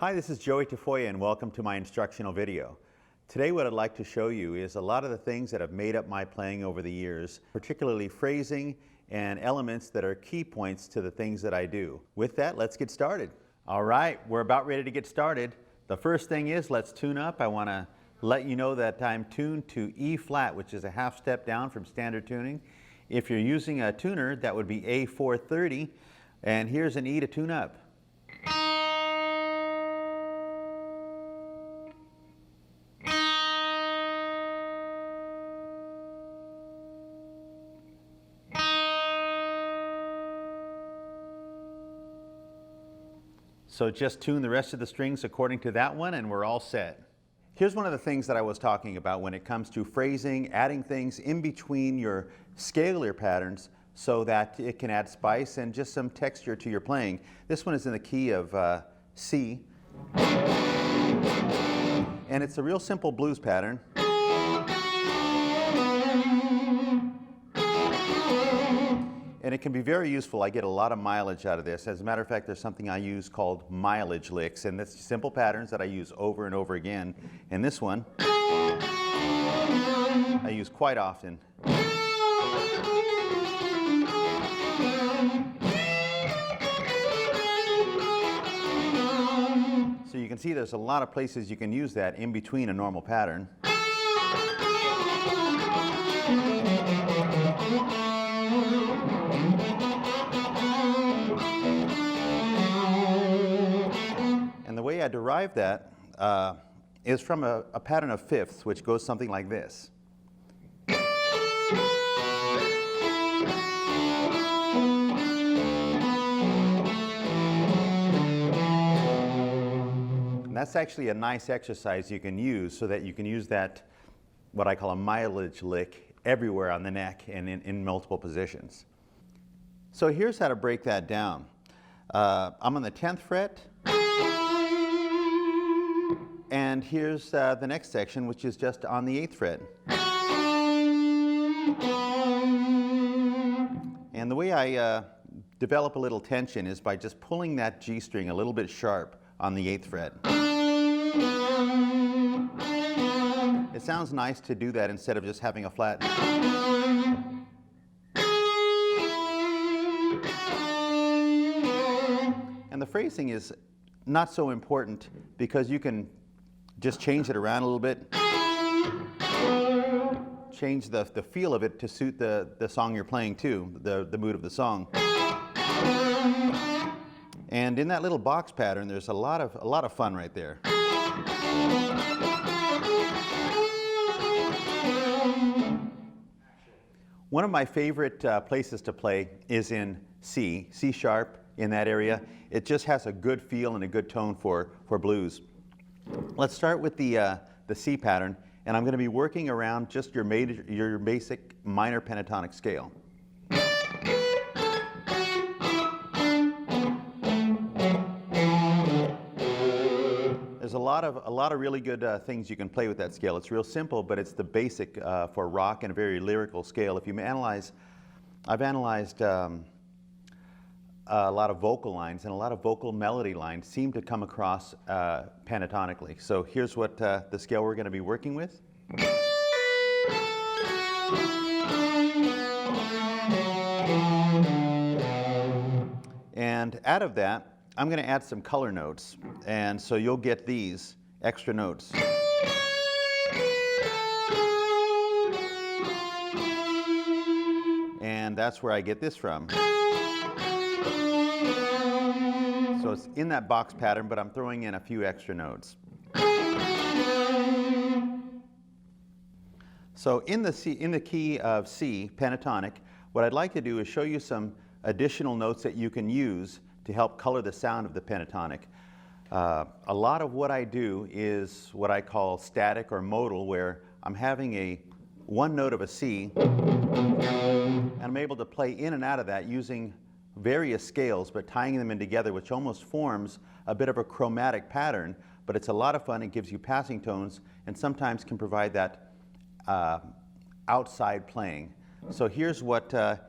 Hi, this is Joey Tafolla and welcome to my instructional video. Today what I'd like to show you is a lot of the things that have made up my playing over the years, particularly phrasing and elements that are key points to the things that I do. With that, let's get started. All right, we're about ready to get started. The first thing is, let's tune up. I want to let you know that I'm tuned to E flat, which is a half step down from standard tuning. If you're using a tuner, that would be A430, and here's an E to tune up. So just tune the rest of the strings according to that one and we're all set. Here's one of the things that I was talking about when it comes to phrasing, adding things in between your scalar patterns so that it can add spice and just some texture to your playing. This one is in the key of C. And it's a real simple blues pattern. And it can be very useful. I get a lot of mileage out of this. As a matter of fact, there's something I use called mileage licks, and that's simple patterns that I use over and over again. And this one I use quite often. So you can see there's a lot of places you can use that in between a normal pattern. And the way I derive that is from a pattern of fifths, which goes something like this. And that's actually a nice exercise you can use so that you can use that, what I call a mileage lick, everywhere on the neck and in multiple positions. So here's how to break that down. I'm on the 10th fret. And here's the next section, which is just on the 8th fret. And the way I develop a little tension is by just pulling that G string a little bit sharp on the 8th fret. It sounds nice to do that instead of just having a flat. And the phrasing is not so important because you can just change it around a little bit. Change the feel of it to suit the song you're playing too, the mood of the song. And in that little box pattern, there's a lot of fun right there. One of my favorite places to play is in C sharp in that area. It just has a good feel and a good tone for blues. Let's start with the C pattern, and I'm going to be working around just your basic minor pentatonic scale. There's a lot of really good things you can play with that scale. It's real simple, but it's the basic for rock and a very lyrical scale. If you analyze, I've analyzed a lot of vocal lines, and a lot of vocal melody lines seem to come across pentatonically. So here's what the scale we're going to be working with. And out of that, I'm going to add some color notes, and so you'll get these extra notes. And that's where I get this from. So it's in that box pattern, but I'm throwing in a few extra notes. So in the key of C, pentatonic, what I'd like to do is show you some additional notes that you can use to help color the sound of the pentatonic. A lot of what I do is what I call static or modal, where I'm having one note of a C, and I'm able to play in and out of that using various scales, but tying them in together, which almost forms a bit of a chromatic pattern, but it's a lot of fun. It gives you passing tones and sometimes can provide that outside playing. So here's what I'm